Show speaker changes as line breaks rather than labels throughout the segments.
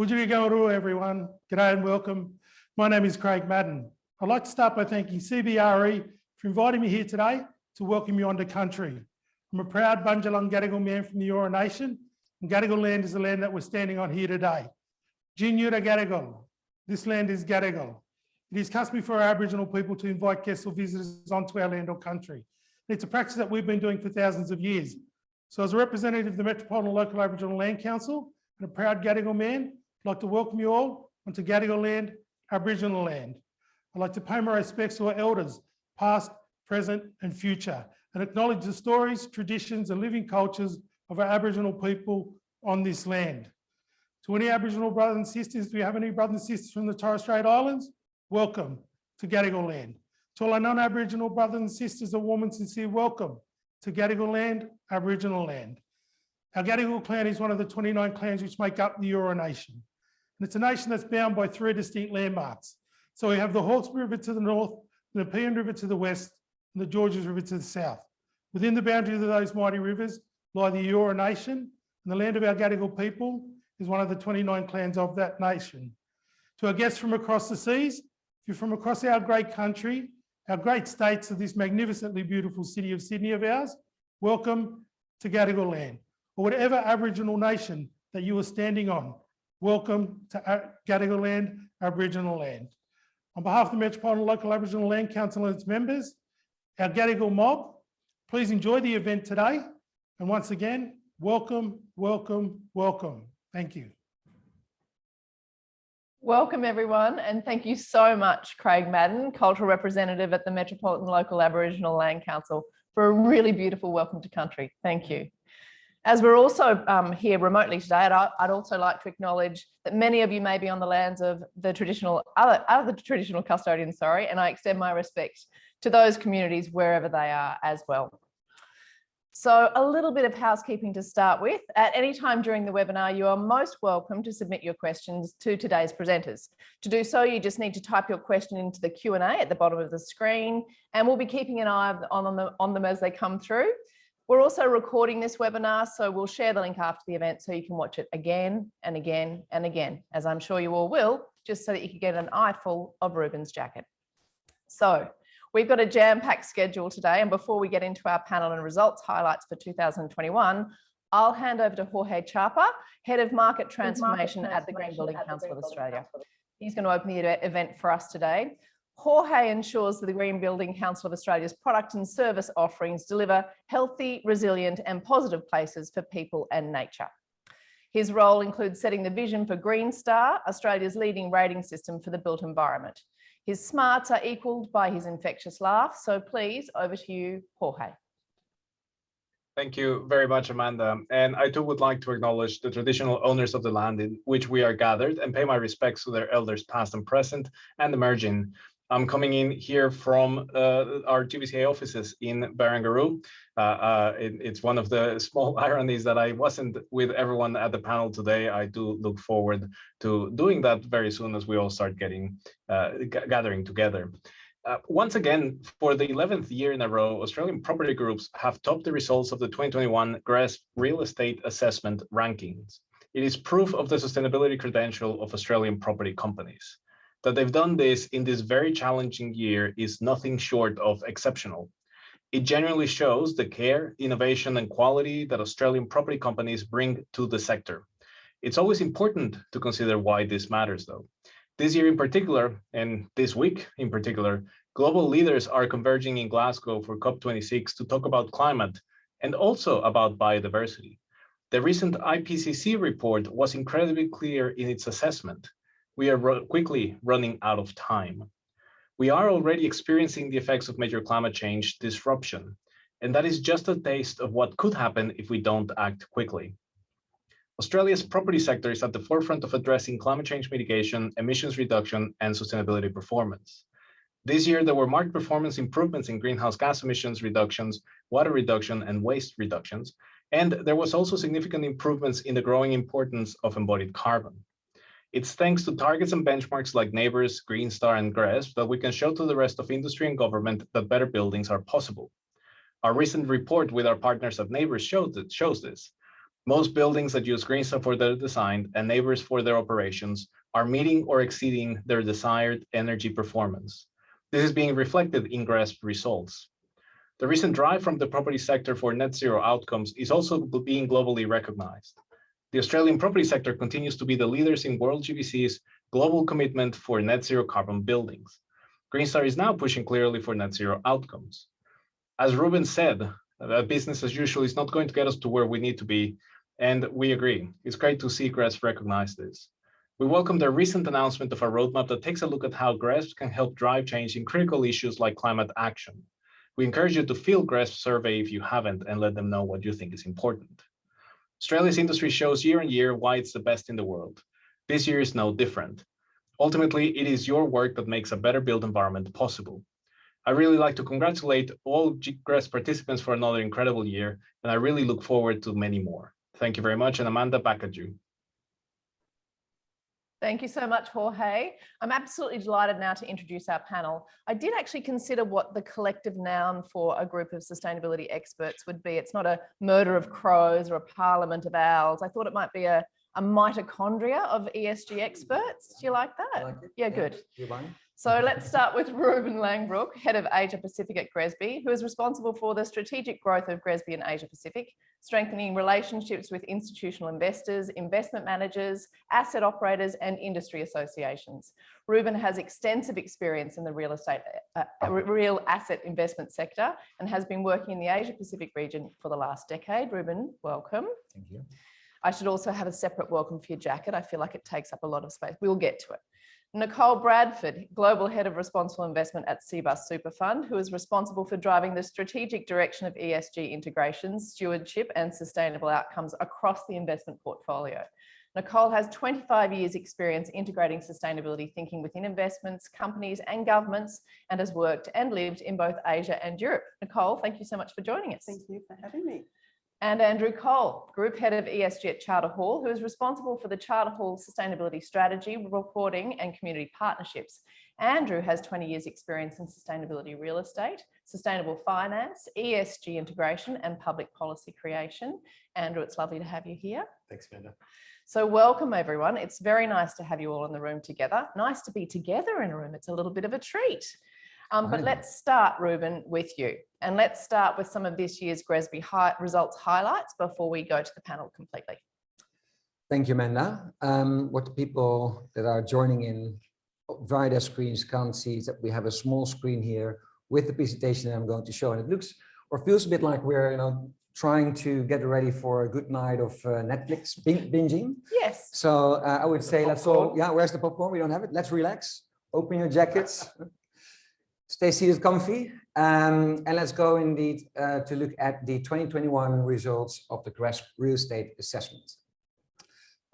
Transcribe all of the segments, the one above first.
WorldGBC everyone. G'day and welcome. My name is Craig Madden. I'd like to start by thanking CBRE for inviting me here today to welcome you onto country. I'm a proud Bundjalung Gadigal man from the Eora Nation, and Gadigal land is the land that we're standing on here today. Jinyura Gadigal. This land is Gadigal. It is customary for our Aboriginal people to invite guests or visitors onto our land or country. It's a practice that we've been doing for thousands of years. So as a representative of the Metropolitan Local Aboriginal Land Council and a proud Gadigal man, I'd like to welcome you all onto Gadigal land, Aboriginal land. I'd like to pay my respects to our elders, past, present and future, and acknowledge the stories, traditions and living cultures of our Aboriginal people on this land. To any Aboriginal brothers and sisters, do we have any brothers and sisters from the Torres Strait Islands? Welcome to Gadigal land. To all our non-Aboriginal brothers and sisters, a warm and sincere welcome to Gadigal land, Aboriginal land. Our Gadigal clan is one of the 29 clans which make up the Eora Nation. And it's a nation that's bound by 3 distinct landmarks. So we have the Hawkesbury River to the north, the Nepean River to the west, and the Georges River to the south. Within the boundaries of those mighty rivers lie the Eora Nation, and the land of our Gadigal people is one of the 29 clans of that nation. To our guests from across the seas, if you're from across our great country, our great states of this magnificently beautiful city of Sydney of ours, welcome to Gadigal land. Or whatever Aboriginal nation that you are standing on, welcome to Gadigal land, Aboriginal land. On behalf of the Metropolitan Local Aboriginal Land Council and its members, our Gadigal mob, please enjoy the event today. And once again, welcome, welcome, welcome. Thank you.
Welcome everyone, and thank you so much, Craig Madden, Cultural Representative at the Metropolitan Local Aboriginal Land Council, for a really beautiful welcome to country. Thank you. As we're also here remotely today, I'd also like to acknowledge that many of you may be on the lands of the other traditional custodians, and I extend my respect to those communities wherever they are as well. So a little bit of housekeeping to start with. At any time during the webinar, you are most welcome to submit your questions to today's presenters. To do so, you just need to type your question into the Q&A at the bottom of the screen, and we'll be keeping an eye on them as they come through. We're also recording this webinar, so we'll share the link after the event so you can watch it again and again and again, as I'm sure you all will, just so that you can get an eyeful of Ruben's jacket. So we've got a jam-packed schedule today, and before we get into our panel and results highlights for 2021, I'll hand over to Jorge Chapa, Head of Market Transformation at the Green Building Council of Australia. He's going to open the event for us today. Jorge ensures that the Green Building Council of Australia's product and service offerings deliver healthy, resilient and positive places for people and nature. His role includes setting the vision for Green Star, Australia's leading rating system for the built environment. His smarts are equalled by his infectious laugh, so please, over to you, Jorge.
Thank you very much, Amanda. And I too would like to acknowledge the traditional owners of the land in which we are gathered and pay my respects to their elders past and present and emerging. I'm coming in here from our GBCA offices in Barangaroo. It's one of the small ironies that I wasn't with everyone at the panel today. I do look forward to doing that very soon as we all start gathering together. Once again, for the 11th year in a row, Australian property groups have topped the results of the 2021 GRESB Real Estate Assessment rankings. It is proof of the sustainability credential of Australian property companies. That they've done this in this very challenging year is nothing short of exceptional. It genuinely shows the care, innovation, and quality that Australian property companies bring to the sector. It's always important to consider why this matters, though. This year in particular, and this week in particular, global leaders are converging in Glasgow for COP26 to talk about climate and also about biodiversity. The recent IPCC report was incredibly clear in its assessment. We are quickly running out of time. We are already experiencing the effects of major climate change disruption, and that is just a taste of what could happen if we don't act quickly. Australia's property sector is at the forefront of addressing climate change mitigation, emissions reduction, and sustainability performance. This year, there were marked performance improvements in greenhouse gas emissions reductions, water reduction, and waste reductions, and there was also significant improvements in the growing importance of embodied carbon. It's thanks to targets and benchmarks like Neighbours, Green Star, and GRESB that we can show to the rest of industry and government that better buildings are possible. Our recent report with our partners at Neighbours shows this. Most buildings that use GreenStar for their design and neighbors for their operations are meeting or exceeding their desired energy performance. This is being reflected in GRESB results. The recent drive from the property sector for net zero outcomes is also being globally recognized. The Australian property sector continues to be the leaders in WorldGBC's global commitment for net zero carbon buildings. GreenStar is now pushing clearly for net zero outcomes. As Ruben said, business as usual is not going to get us to where we need to be, and we agree. It's great to see GRESB recognize this. We welcome the recent announcement of a roadmap that takes a look at how GRESB can help drive change in critical issues like climate action. We encourage you to fill GRESB survey if you haven't and let them know what you think is important. Australia's industry shows year on year why it's the best in the world. This year is no different. Ultimately, it is your work that makes a better built environment possible. I really like to congratulate all GRESB participants for another incredible year, and I really look forward to many more. Thank you very much, and Amanda, back at you.
Thank you so much, Jorge. I'm absolutely delighted now to introduce our panel. I did actually consider what the collective noun for a group of sustainability experts would be. It's not a murder of crows or a parliament of owls. I thought it might be a mitochondria of ESG experts. Do you like that?
I like it.
Yeah, good.
You mind?
So let's start with Ruben Langbroek, Head of Asia Pacific at GRESB, who is responsible for the strategic growth of GRESB in Asia Pacific, strengthening relationships with institutional investors, investment managers, asset operators, and industry associations. Ruben has extensive experience in the real asset investment sector and has been working in the Asia Pacific region for the last decade. Ruben, welcome.
Thank you.
I should also have a separate welcome for your jacket. I feel like it takes up a lot of space. We'll get to it. Nicole Bradford, Global Head of Responsible Investment at CBUS Super Fund, who is responsible for driving the strategic direction of ESG integrations, stewardship, and sustainable outcomes across the investment portfolio. Nicole has 25 years experience integrating sustainability thinking within investments, companies, and governments, and has worked and lived in both Asia and Europe. Nicole, thank you so much for joining us.
Thank you for having me.
And Andrew Cole, Group Head of ESG at Charter Hall, who is responsible for the Charter Hall sustainability strategy, reporting, and community partnerships. Andrew has 20 years experience in sustainability real estate, sustainable finance, ESG integration, and public policy creation. Andrew, it's lovely to have you here.
Thanks, Amanda.
So welcome, everyone. It's very nice to have you all in the room together. Nice to be together in a room. It's a little bit of a treat. But let's start, Ruben, with you. And let's start with some of this year's GRESB results highlights before we go to the panel completely.
Thank you, Amanda. What the people that are joining in via their screens can't see is that we have a small screen here with the presentation that I'm going to show. And it looks or feels a bit like we're trying to get ready for a good night of Netflix binging.
Yes.
So I would say let's all, where's the popcorn? We don't have it. Let's relax. Open your jackets. Stay seated comfy, and let's go indeed to look at the 2021 results of the GRESB Real Estate Assessment.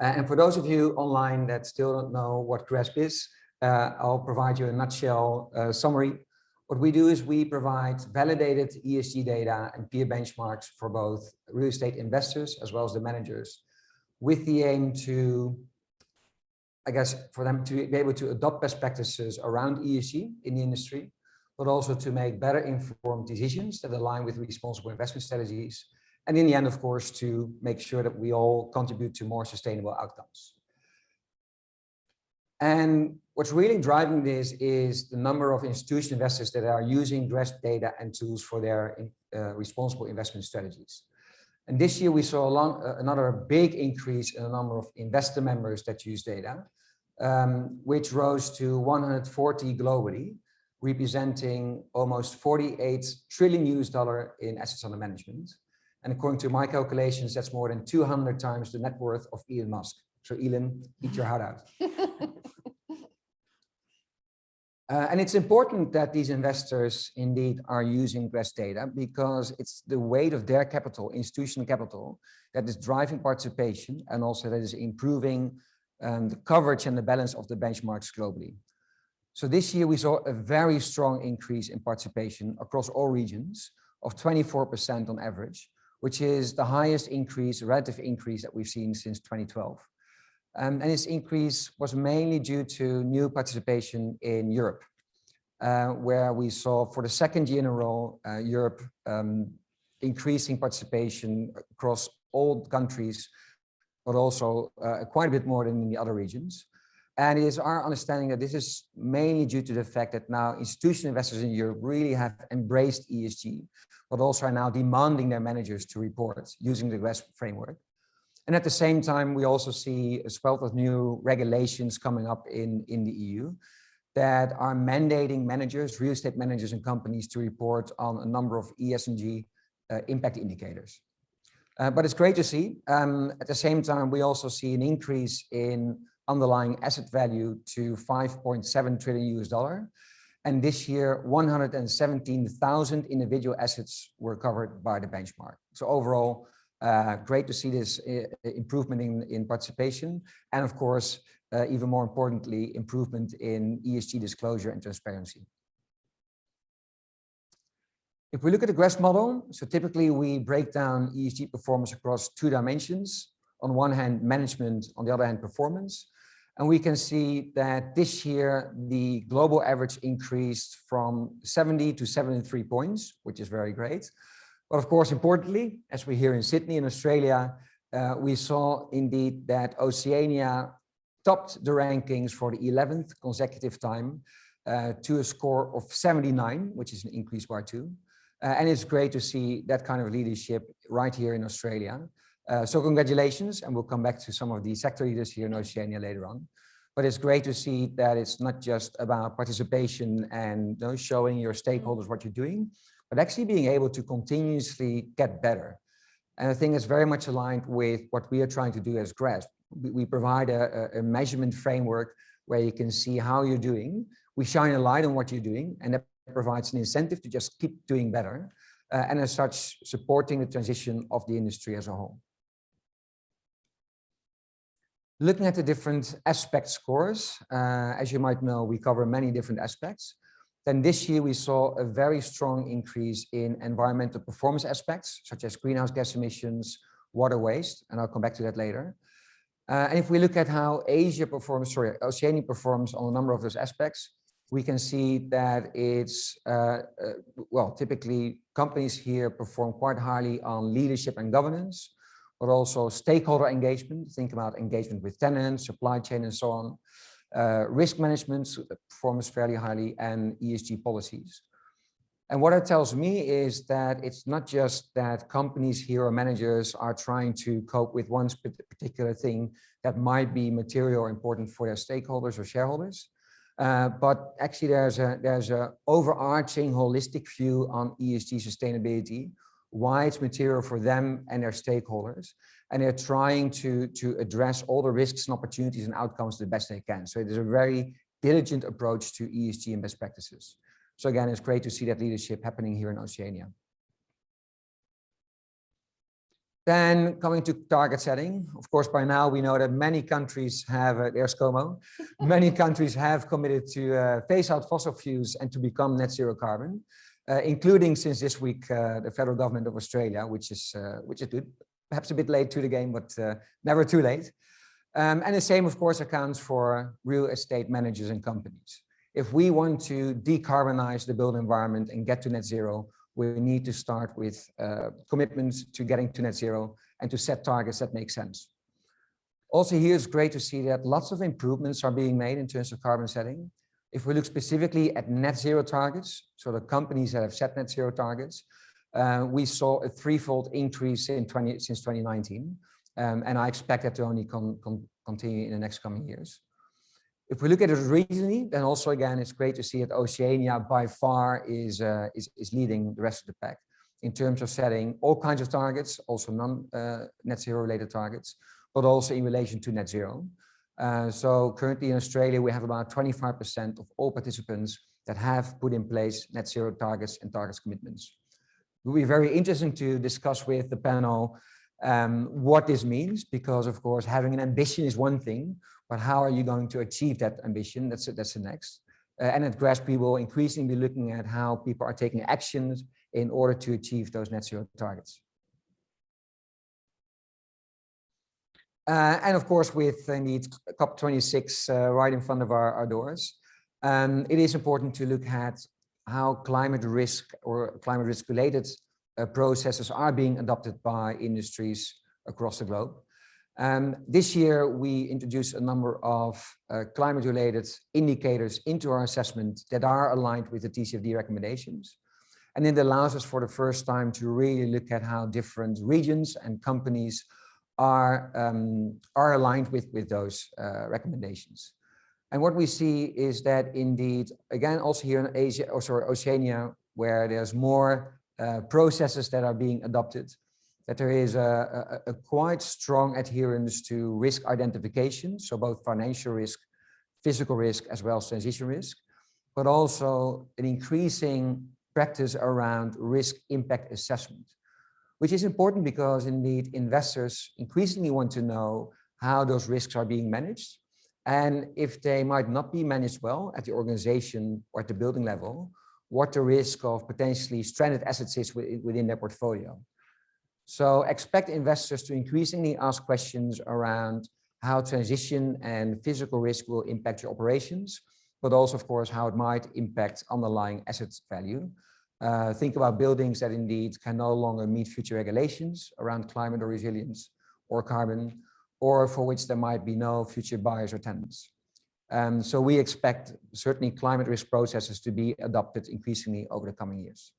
And for those of you online that still don't know what GRESB is, I'll provide you a nutshell summary. What we do is we provide validated ESG data and peer benchmarks for both real estate investors as well as the managers, with the aim to, for them to be able to adopt best practices around ESG in the industry, but also to make better informed decisions that align with responsible investment strategies. And in the end, of course, to make sure that we all contribute to more sustainable outcomes. And what's really driving this is the number of institutional investors that are using GRESB data and tools for their responsible investment strategies. And this year we saw another big increase in the number of investor members that use data, which rose to 140 globally, representing almost $48 trillion in assets under management. And according to my calculations, that's more than 200 times the net worth of Elon Musk. So Elon, eat your heart out. And it's important that these investors indeed are using GRESB data because it's the weight of their capital, institutional capital, that is driving participation and also that is improving the coverage and the balance of the benchmarks globally. So this year we saw a very strong increase in participation across all regions of 24% on average, which is the highest increase, relative increase that we've seen since 2012. And this increase was mainly due to new participation in Europe, where we saw for the second year in a row, Europe increasing participation across all countries, but also quite a bit more than in the other regions. And it is our understanding that this is mainly due to the fact that now institutional investors in Europe really have embraced ESG, but also are now demanding their managers to report using the GRESB framework. And at the same time, we also see a swell of new regulations coming up in the EU that are mandating managers, real estate managers and companies to report on a number of ESG impact indicators. But it's great to see. At the same time, we also see an increase in underlying asset value to $5.7 trillion. And this year, 117,000 individual assets were covered by the benchmark. So overall, great to see this improvement in participation. And of course, even more importantly, improvement in ESG disclosure and transparency. If we look at the GRESB model, so typically we break down ESG performance across two dimensions. On one hand, management, on the other hand, performance. And we can see that this year, the global average increased from 70 to 73 points, which is very great. But of course, importantly, as we're here in Sydney in Australia, we saw indeed that Oceania topped the rankings for the 11th consecutive time to a score of 79, which is an increase by 2. And it's great to see that kind of leadership right here in Australia. So congratulations, and we'll come back to some of the sector leaders here in Oceania later on. But it's great to see that it's not just about participation and showing your stakeholders what you're doing, but actually being able to continuously get better. And I think it's very much aligned with what we are trying to do as GRESB. We provide a measurement framework where you can see how you're doing. We shine a light on what you're doing, and that provides an incentive to just keep doing better. And as such, supporting the transition of the industry as a whole. Looking at the different aspect scores, as you might know, we cover many different aspects. Then this year we saw a very strong increase in environmental performance aspects, such as greenhouse gas emissions, water waste, and I'll come back to that later. And if we look at how Oceania performs on a number of those aspects, we can see that it's, well, typically companies here perform quite highly on leadership and governance, but also stakeholder engagement. Think about engagement with tenants, supply chain, and so on. Risk management performs fairly highly, and ESG policies. And what it tells me is that it's not just that companies here or managers are trying to cope with one particular thing that might be material or important for their stakeholders or shareholders, but actually there's a overarching holistic view on ESG sustainability, why it's material for them and their stakeholders, and they're trying to address all the risks and opportunities and outcomes the best they can. So it is a very diligent approach to ESG and best practices. So again, it's great to see that leadership happening here in Oceania. Then coming to target setting, of course, by now we know that many countries have, there's Como, many countries have committed to phase out fossil fuels and to become net zero carbon, including since this week, the federal government of Australia, which is good. Perhaps a bit late to the game, but never too late. And the same, of course, accounts for real estate managers and companies. If we want to decarbonize the built environment and get to net zero, we need to start with commitments to getting to net zero and to set targets that make sense. Also here, it's great to see that lots of improvements are being made in terms of carbon setting. If we look specifically at net zero targets, so the companies that have set net zero targets, we saw a threefold increase since 2019. And I expect that to only continue in the next coming years. If we look at it regionally, then also again, it's great to see that Oceania by far is leading the rest of the pack in terms of setting all kinds of targets, also non-net zero related targets, but also in relation to net zero. So currently in Australia, we have about 25% of all participants that have put in place net zero targets and targets commitments. It will be very interesting to discuss with the panel what this means, because of course, having an ambition is one thing, but how are you going to achieve that ambition? That's the next. And at GRESB, we will increasingly be looking at how people are taking actions in order to achieve those net zero targets. And of course, with indeed COP26 right in front of our doors, it is important to look at how climate risk or climate risk related processes are being adopted by industries across the globe. This year, we introduced a number of climate-related indicators into our assessment that are aligned with the TCFD recommendations. And it allows us for the first time to really look at how different regions and companies are aligned with those recommendations. And what we see is that indeed, again, also here in Asia, Oceania, where there's more processes that are being adopted, that there is a quite strong adherence to risk identification, so both financial risk, physical risk, as well as transition risk, but also an increasing practice around risk impact assessment, which is important because indeed investors increasingly want to know how those risks are being managed. And if they might not be managed well at the organization or at the building level, what the risk of potentially stranded assets is within their portfolio. So expect investors to increasingly ask questions around how transition and physical risk will impact your operations, but also, of course, how it might impact underlying asset value. Think about buildings that indeed can no longer meet future regulations around climate or resilience or carbon, or for which there might be no future buyers or tenants. So we expect certainly climate risk processes to be adopted increasingly over the coming years.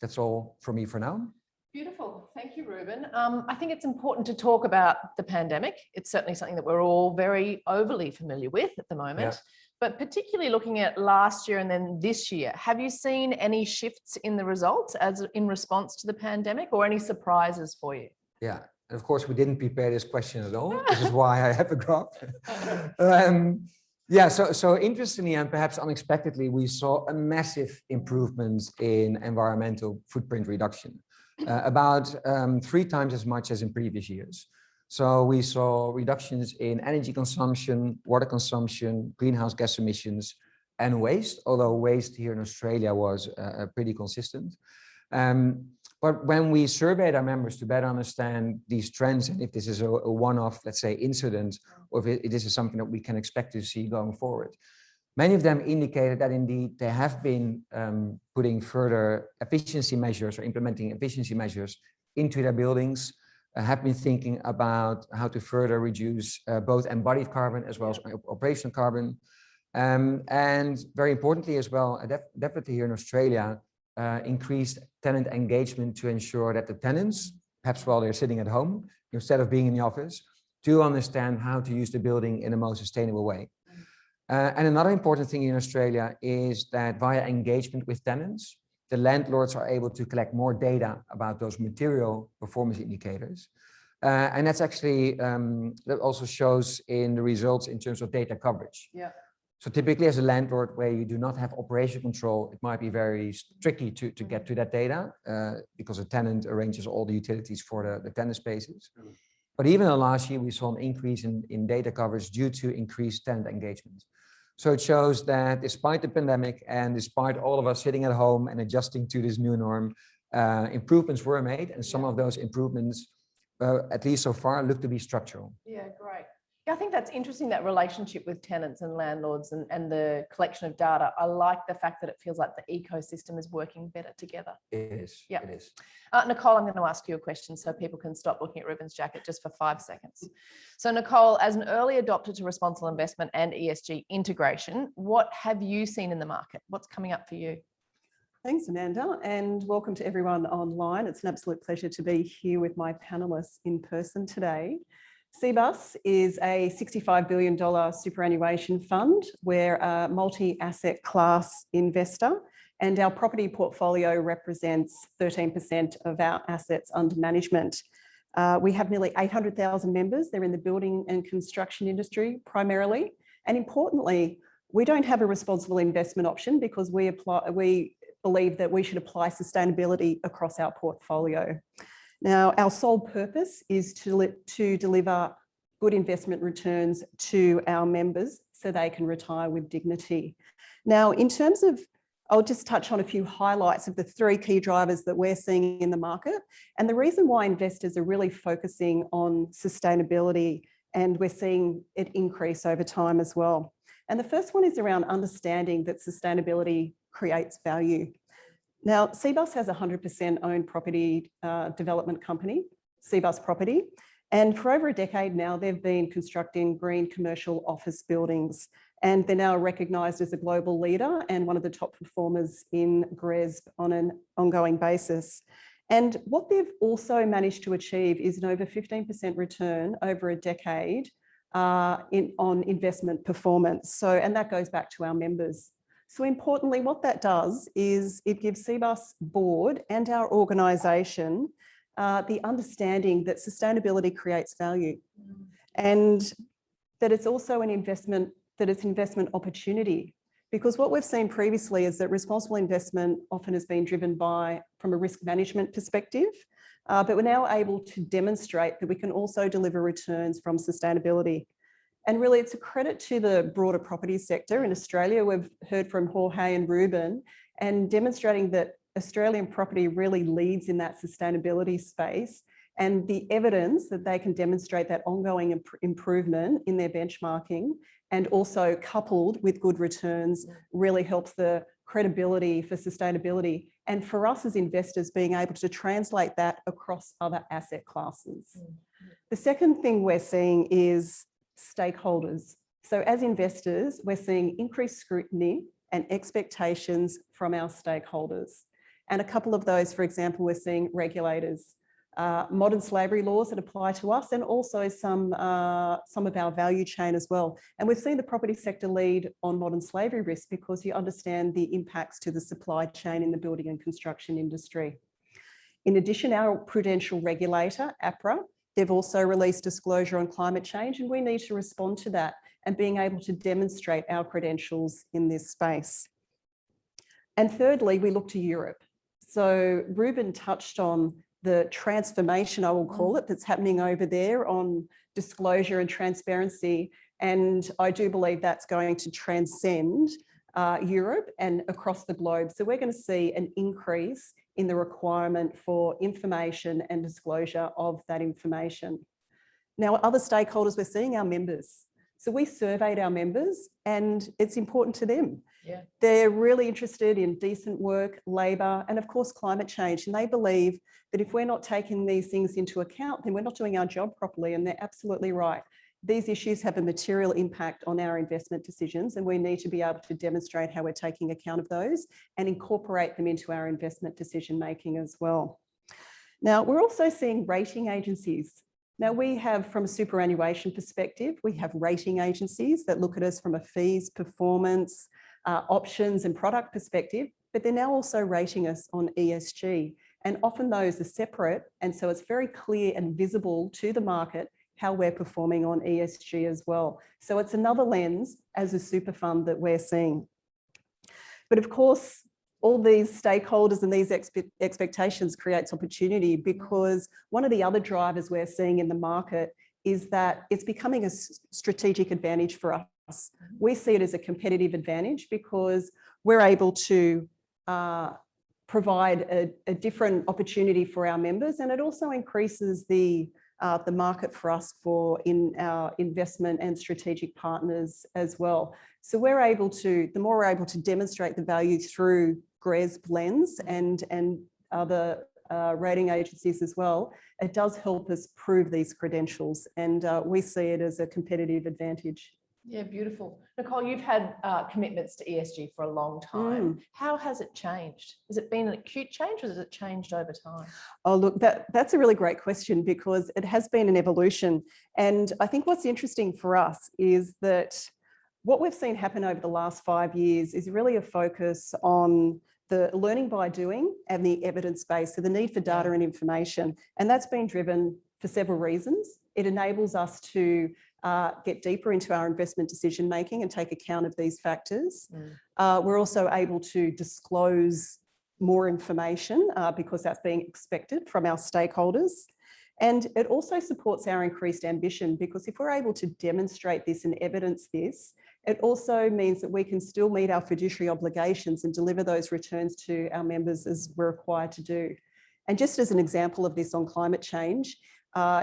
That's all from me for now.
Beautiful. Thank you, Ruben. I think it's important to talk about the pandemic. It's certainly something that we're all very overly familiar with at the moment. Yeah. But particularly looking at last year and then this year, have you seen any shifts in the results as in response to the pandemic, or any surprises for you?
Yeah, and of course we didn't prepare this question at all. This is why I have a graph. Yeah, so interestingly and perhaps unexpectedly, we saw a massive improvement in environmental footprint reduction, about 3 times as much as in previous years. So we saw reductions in energy consumption, water consumption, greenhouse gas emissions, and waste, although waste here in Australia was pretty consistent. But when we surveyed our members to better understand these trends, and if this is a one-off, let's say, incident, or if this is something that we can expect to see going forward, many of them indicated that indeed they have been putting further efficiency measures or implementing efficiency measures into their buildings, have been thinking about how to further reduce both embodied carbon as well as operational carbon. And very importantly as well, definitely here in Australia, increased tenant engagement to ensure that the tenants, perhaps while they're sitting at home, instead of being in the office, do understand how to use the building in a most sustainable way. And another important thing in Australia is that via engagement with tenants, the landlords are able to collect more data about those material performance indicators. And that's actually, that also shows in the results in terms of data coverage. Yeah. So typically as a landlord where you do not have operational control, it might be very tricky to get to that data because a tenant arranges all the utilities for the tenant spaces. But even in last year, we saw an increase in data coverage due to increased tenant engagement. So it shows that despite the pandemic and despite all of us sitting at home and adjusting to this new norm, improvements were made, and some of those improvements, at least so far, look to be structural. Yeah, great.
Yeah, I think that's interesting, that relationship with tenants and landlords and the collection of data. I like the fact that it feels like the ecosystem is working better together.
It is. Yeah, it is.
Nicole, I'm going to ask you a question so people can stop looking at Ruben's jacket just for 5 seconds. So Nicole, as an early adopter to responsible investment and ESG integration, what have you seen in the market? What's coming up for you?
Thanks, Amanda, and welcome to everyone online. It's an absolute pleasure to be here with my panelists in person today. CBUS is a $65 billion superannuation fund. We're a multi-asset class investor, and our property portfolio represents 13% of our assets under management. We have nearly 800,000 members. They're in the building and construction industry primarily. And importantly, we don't have a responsible investment option because we believe that we should apply sustainability across our portfolio. Now, our sole purpose is to deliver good investment returns to our members so they can retire with dignity. Now, in terms of, I'll just touch on a few highlights of the 3 key drivers that we're seeing in the market. And the reason why investors are really focusing on sustainability, and we're seeing it increase over time as well. And the first one is around understanding that sustainability creates value. Now, CBUS has a 100% owned property development company. CBUS property. And for over a decade now, they've been constructing green commercial office buildings, and they're now recognised as a global leader and one of the top performers in GRESB on an ongoing basis. And what they've also managed to achieve is an over 15% return over a decade on investment performance. And that goes back to our members. So importantly, what that does is it gives CBUS board and our organisation the understanding that sustainability creates value, and that it's also an investment, that it's investment opportunity. Because what we've seen previously is that responsible investment often has been driven from a risk management perspective, but we're now able to demonstrate that we can also deliver returns from sustainability. And really, it's a credit to the broader property sector in Australia. We've heard from Jorge and Ruben, and demonstrating that Australian property really leads in that sustainability space, and the evidence that they can demonstrate that ongoing improvement in their benchmarking, and also coupled with good returns, really helps the credibility for sustainability. And for us as investors, being able to translate that across other asset classes. The second thing we're seeing is stakeholders. So as investors, we're seeing increased scrutiny and expectations from our stakeholders. And a couple of those, for example, we're seeing regulators, modern slavery laws that apply to us, and also some of our value chain as well. And we've seen the property sector lead on modern slavery risk because you understand the impacts to the supply chain in the building and construction industry. In addition, our prudential regulator, APREA, they've also released disclosure on climate change, and we need to respond to that and being able to demonstrate our credentials in this space. And thirdly, we look to Europe. So Ruben touched on the transformation, I will call it, that's happening over there on disclosure and transparency. And I do believe that's going to transcend Europe and across the globe. So we're going to see an increase in the requirement for information and disclosure of that information. Now, other stakeholders, we're seeing our members. So we surveyed our members, and it's important to them.
Yeah.
They're really interested in decent work, labour, and of course, climate change. And they believe that if we're not taking these things into account, then we're not doing our job properly. And they're absolutely right. These issues have a material impact on our investment decisions, and we need to be able to demonstrate how we're taking account of those and incorporate them into our investment decision making as well. Now, we're also seeing rating agencies. Now, we have, from a superannuation perspective, we have rating agencies that look at us from a fees, performance, options and product perspective, but they're now also rating us on ESG. And often those are separate. And so it's very clear and visible to the market how we're performing on ESG as well. So it's another lens as a super fund that we're seeing. But of course, all these stakeholders and these expectations creates opportunity, because one of the other drivers we're seeing in the market is that it's becoming a strategic advantage for us. We see it as a competitive advantage because we're able to provide a different opportunity for our members, and it also increases the market for us in our investment and strategic partners as well. So we're able to, the more we're able to demonstrate the value through GRESB lens and other rating agencies as well, it does help us prove these credentials, and we see it as a competitive advantage.
Yeah, beautiful. Nicole, you've had commitments to ESG for a long time. How has it changed? Has it been an acute change, or has it changed over time?
Oh, look, that's a really great question, because it has been an evolution. And I think what's interesting for us is that what we've seen happen over the last 5 years is really a focus on the learning by doing and the evidence base, so the need for data and information. And that's been driven for several reasons. It enables us to get deeper into our investment decision making and take account of these factors. We're also able to disclose more information because that's being expected from our stakeholders. And it also supports our increased ambition, because if we're able to demonstrate this and evidence this, it also means that we can still meet our fiduciary obligations and deliver those returns to our members as we're required to do. And just as an example of this on climate change,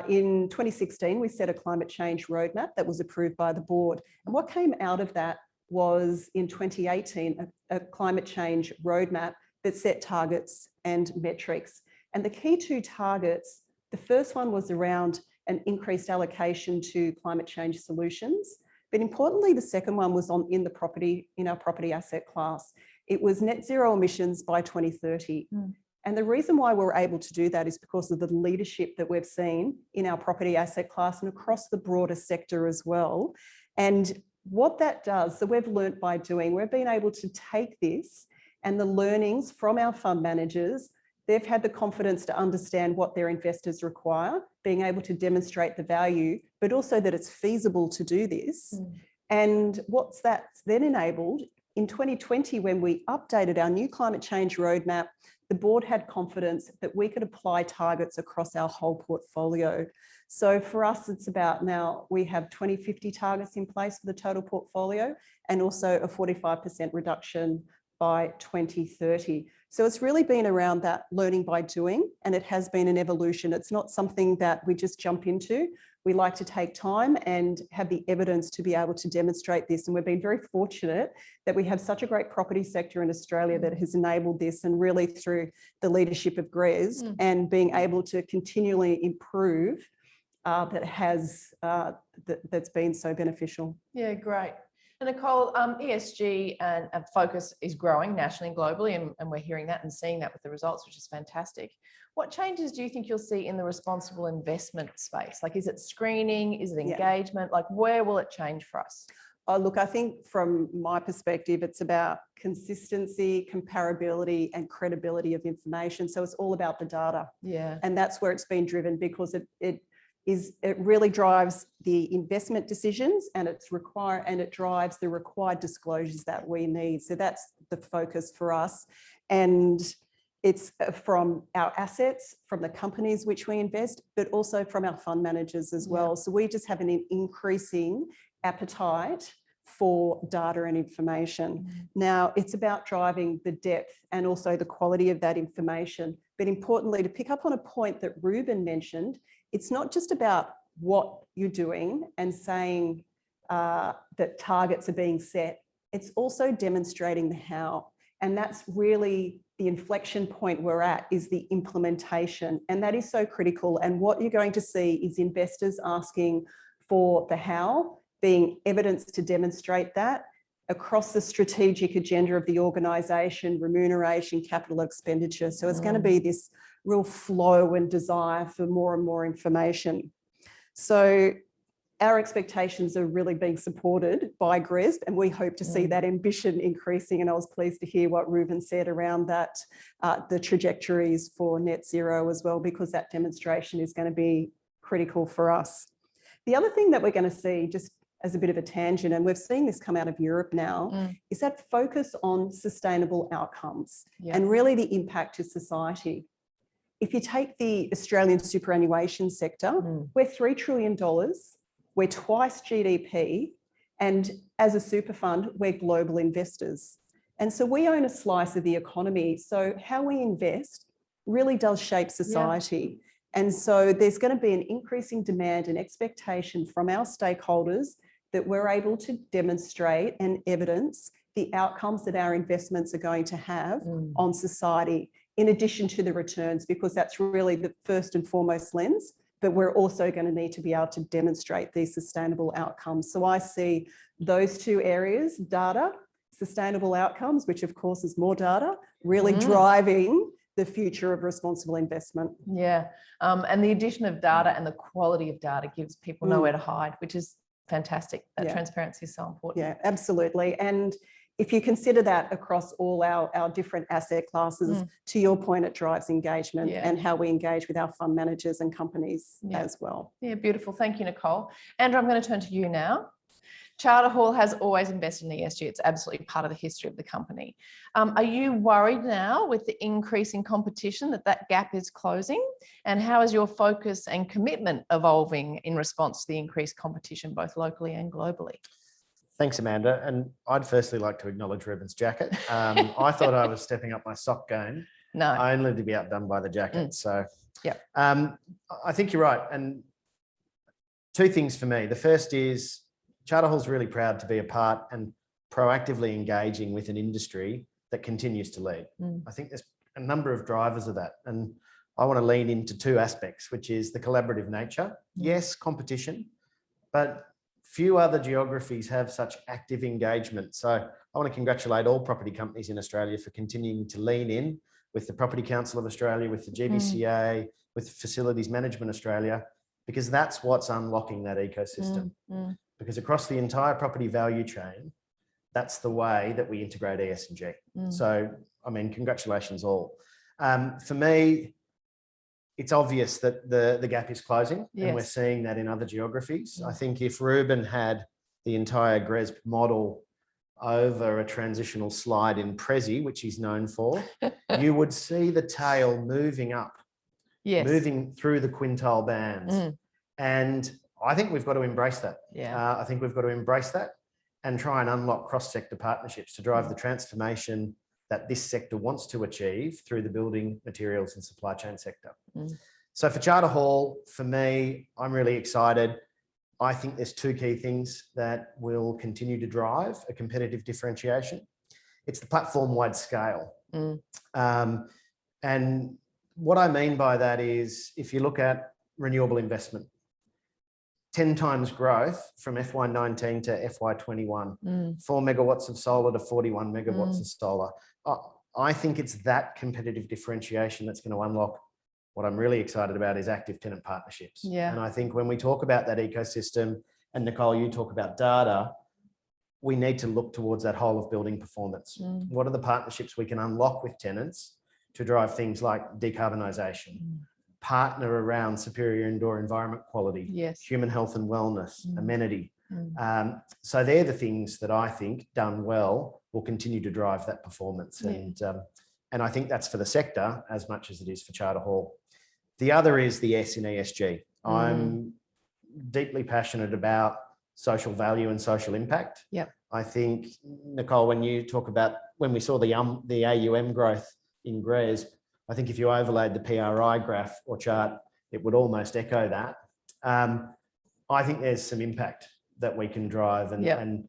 in 2016, we set a climate change roadmap that was approved by the board. And what came out of that was, in 2018, a climate change roadmap that set targets and metrics. And the key two targets The first one was around an increased allocation to climate change solutions. But importantly, the second one was in our property asset class. It was net zero emissions by 2030. And the reason why we're able to do that is because of the leadership that we've seen in our property asset class and across the broader sector as well. And what that does, so we've learnt by doing, we've been able to take this and the learnings from our fund managers. They've had the confidence to understand what their investors require, being able to demonstrate the value, but also that it's feasible to do this. And what's that's then enabled, in 2020, when we updated our new climate change roadmap, the board had confidence that we could apply targets across our whole portfolio. So for us, it's about now we have 2050 targets in place for the total portfolio and also a 45% reduction by 2030. So it's really been around that learning by doing, and it has been an evolution. It's not something that we just jump into. We like to take time and have the evidence to be able to demonstrate this. And we've been very fortunate that we have such a great property sector in Australia that has enabled this, and really through the leadership of GRESB and being able to continually improve, that's been so beneficial.
Yeah, great. And Nicole, ESG and focus is growing nationally and globally, and we're hearing that and seeing that with the results, which is fantastic. What changes do you think you'll see in the responsible investment space? Like, is it screening? Is it engagement? Like, where will it change for us?
Oh, look, I think from my perspective, it's about consistency, comparability, and credibility of information. So it's all about the data.
Yeah.
And that's where it's been driven, because it really drives the investment decisions, and it drives the required disclosures that we need. So that's the focus for us. And it's from our assets, from the companies which we invest, but also from our fund managers as well. So we just have an increasing appetite for data and information. Now, it's about driving the depth and also the quality of that information. But importantly, to pick up on a point that Ruben mentioned, it's not just about what you're doing and saying that targets are being set. It's also demonstrating the how. And that's really the inflection point we're at, is the implementation. And that is so critical. And what you're going to see is investors asking for the how, being evidence to demonstrate that across the strategic agenda of the organisation, remuneration, capital expenditure. So it's going to be this real flow and desire for more and more information. So our expectations are really being supported by GRESB, and we hope to see that ambition increasing. And I was pleased to hear what Ruben said around that, the trajectories for net zero as well, because that demonstration is going to be critical for us. The other thing that we're going to see, just as a bit of a tangent, and we've seen this come out of Europe now, is that focus on sustainable outcomes and really the impact to society. If you take the Australian superannuation sector, we're $3 trillion, we're twice GDP, and as a super fund, we're global investors. And so we own a slice of the economy. So how we invest really does shape society. And so there's going to be an increasing demand and expectation from our stakeholders that we're able to demonstrate and evidence the outcomes that our investments are going to have on society, in addition to the returns, because that's really the first and foremost lens. But we're also going to need to be able to demonstrate these sustainable outcomes. So I see those two areas, data, sustainable outcomes, which of course is more data, really driving the future of responsible investment.
Yeah, and the addition of data and the quality of data gives people nowhere to hide, which is fantastic. That transparency is so important.
Yeah, absolutely. And if you consider that across all our different asset classes, to your point, it drives engagement and how we engage with our fund managers and companies as well.
Yeah, beautiful. Thank you, Nicole. Andrew, I'm going to turn to you now. Charter Hall has always invested in ESG. It's absolutely part of the history of the company. Are you worried now with the increase in competition that gap is closing? And how is your focus and commitment evolving in response to the increased competition, both locally and globally?
Thanks, Amanda. And I'd firstly like to acknowledge Ruben's jacket. I thought I was stepping up my sock game, only to be outdone by the jacket. So I think you're right. And two things for me. The first is Charter Hall's really proud to be a part and proactively engaging with an industry that continues to lead. I think there's a number of drivers of that. And I want to lean into two aspects, which is the collaborative nature. Yes, competition, but few other geographies have such active engagement. So I want to congratulate all property companies in Australia for continuing to lean in with the Property Council of Australia, with the GBCA, with Facilities Management Australia, because that's what's unlocking that ecosystem. Because across the entire property value chain, that's the way that we integrate ESG. So, I mean, congratulations all. For me, it's obvious that the gap is closing, and we're seeing that in other geographies. I think if Ruben had the entire GRESB model over a transitional slide in Prezi, which he's known for, you would see the tail moving up, moving through the quintile bands. And I think we've got to embrace that. I think we've got to embrace that and try and unlock cross-sector partnerships to drive the transformation that this sector wants to achieve through the building materials and supply chain sector. So for Charter Hall, for me, I'm really excited. I think there's two key things that will continue to drive a competitive differentiation. It's the platform-wide scale. And what I mean by that is, if you look at renewable investment, 10 times growth from FY19 to FY21, 4 megawatts of solar to 41 megawatts of solar. I think it's that competitive differentiation that's going to unlock. What I'm really excited about is active tenant partnerships. And I think when we talk about that ecosystem, and Nicole, you talk about data, we need to look towards that whole of building performance. What are the partnerships we can unlock with tenants to drive things like decarbonisation, partner around superior indoor environment quality, human health and wellness, amenity. So they're the things that I think, done well, will continue to drive that performance. And I think that's for the sector as much as it is for Charter Hall. The other is the S in ESG. I'm deeply passionate about social value and social impact. I think, Nicole, when you talk about, when we saw the AUM growth in GRESB, I think if you overlaid the PRI graph or chart, it would almost echo that. I think there's some impact that we can drive, and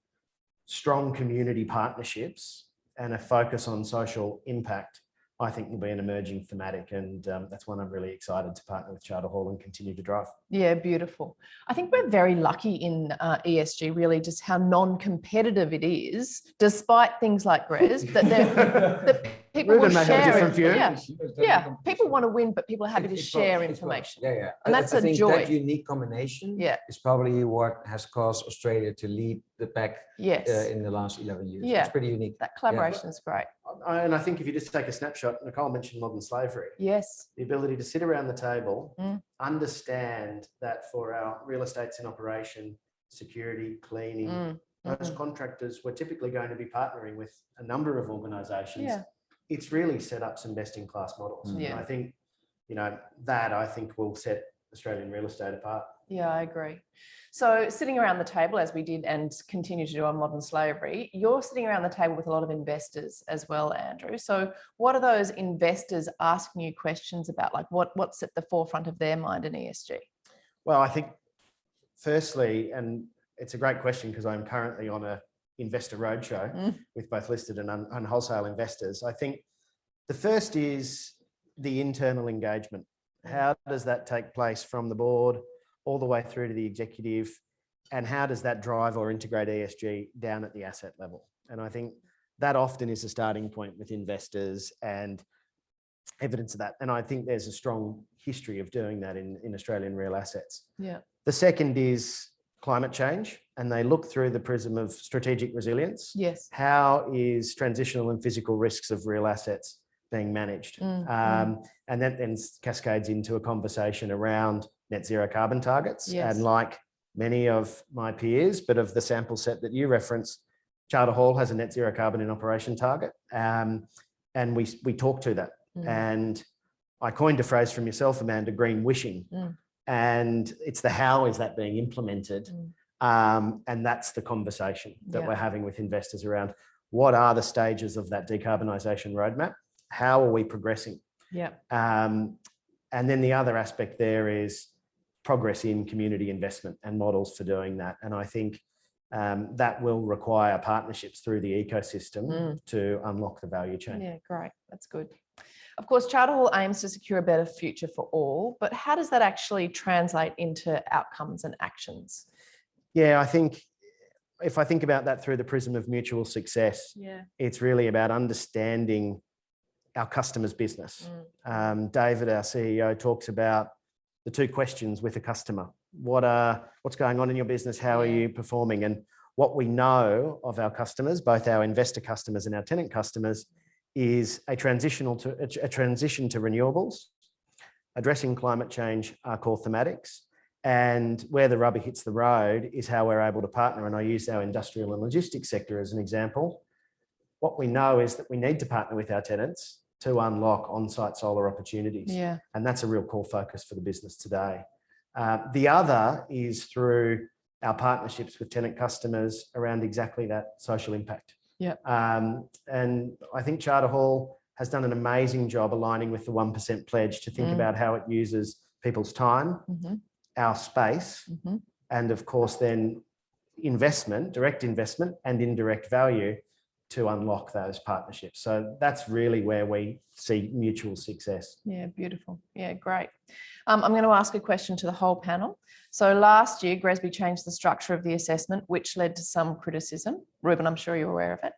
strong community partnerships and a focus on social impact, I think, will be an emerging thematic, and that's one I'm really excited to partner with Charter Hall and continue to drive.
Yeah, beautiful. I think we're very lucky in ESG, really, just how non-competitive it is, despite things like GRESB, that people will share. People want to win, but people are happy to share information. And that's a joy.
That unique combination is probably what has caused Australia to lead the pack in the last 11 years. It's pretty unique.
That collaboration is great.
And I think if you just take a snapshot, Nicole mentioned modern slavery. The ability to sit around the table, understand that for our real estates in operation, security, cleaning, those contractors were typically going to be partnering with a number of organisations. It's really set up some best-in-class models. And I think, that I think will set Australian real estate apart.
Yeah, I agree. So sitting around the table, as we did and continue to do on modern slavery, you're sitting around the table with a lot of investors as well, Andrew. So what are those investors asking you questions about? Like what's at the forefront of their mind in ESG?
Well, I think firstly, and it's a great question because I'm currently on a investor roadshow with both listed and wholesale investors. I think the first is the internal engagement. How does that take place from the board all the way through to the executive, and how does that drive or integrate ESG down at the asset level? And I think that often is a starting point with investors and evidence of that. And I think there's a strong history of doing that in Australian real assets. The second is climate change, and they look through the prism of strategic resilience. How is transitional and physical risks of real assets being managed? And that then cascades into a conversation around net zero carbon targets. And like many of my peers, but of the sample set that you reference, Charter Hall has a net zero carbon in operation target. And we talk to that. And I coined a phrase from yourself, Amanda, green wishing. And it's the how is that being implemented? And that's the conversation that we're having with investors around what are the stages of that decarbonisation roadmap? How are we progressing? And then the other aspect there is progress in community investment and models for doing that. And I think that will require partnerships through the ecosystem to unlock the value chain.
Yeah, great. That's good. Of course, Charter Hall aims to secure a better future for all, but how does that actually translate into outcomes and actions?
Yeah, I think if I think about that through the prism of mutual success, it's really about understanding our customers' business. David, our CEO, talks about the two questions with a customer. What's going on in your business? How are you performing? And what we know of our customers, both our investor customers and our tenant customers, is a transition to renewables. Addressing climate change are core thematics. And where the rubber hits the road is how we're able to partner. And I use our industrial and logistics sector as an example. What we know is that we need to partner with our tenants to unlock on-site solar opportunities. And that's a real core focus for the business today. The other is through our partnerships with tenant customers around exactly that social impact. And I think Charter Hall has done an amazing job aligning with the 1% pledge to think about how it uses people's time, our space, and of course then investment, direct investment and indirect value to unlock those partnerships. So that's really where we see mutual success.
Yeah, beautiful. Yeah, great. I'm going to ask a question to the whole panel. So last year, GRESB changed the structure of the assessment, which led to some criticism. Ruben, I'm sure you're aware of it.